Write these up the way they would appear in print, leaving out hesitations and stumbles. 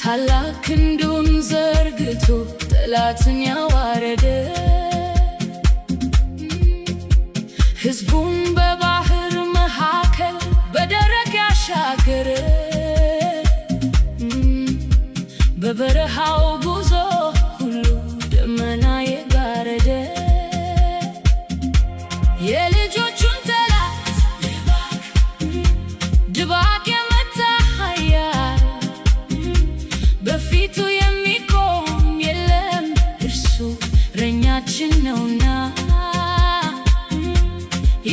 ታላቅ ክንዱን ዘርግቶ ጠላትን ያዋረደ ሕዝቡን በባህር መካከል በደረቅ ያሻገረ በበረሃው ጉዞ ሁሉ ደመና የጋረደ የልጆቹን ጠላት ድባቅ የመታ ኃያል በፊቱ የሚቆም የለም እርሱ እረኛችን ነውና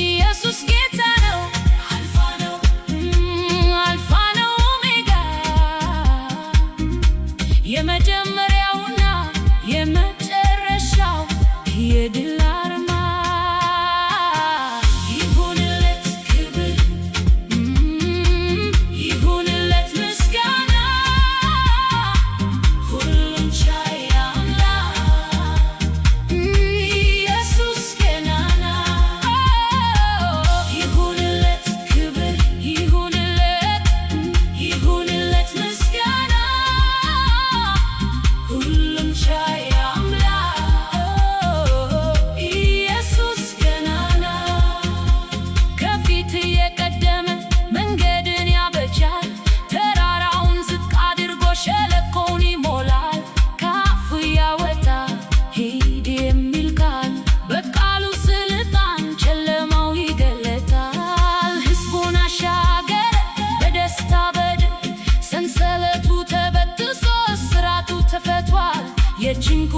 ኢየሱስ ጌታ ነው አልፋ ነው ኦሜጋ የመጀመሪያውና የመጨረሻው የድል አርማ ይሁንለት ክብር ይሁንለት ምስጋና ሁሉን ቻይ አምላክ ኢየሱስ ገናና ይሁንለት ክብር ይሁንለት ምስጋና ሁሉን ቻይ አምላክ ኢየሱስ ገናና ከፊት የቀደመ መንገድን ያበጃል ተራራውን ዝቅ አድርጎ ሸለቆውን ይሞላል ከአፉ ያወጣ ሂድ የሚል ቃል በቃሉ ስልጣን ጨለማው ይገለጣል ሕዝቡን አሻገረ በደስታ በድል ሰንሰለቱ ተበጥሶ እስራቱ ተፈቷል የጭንቁ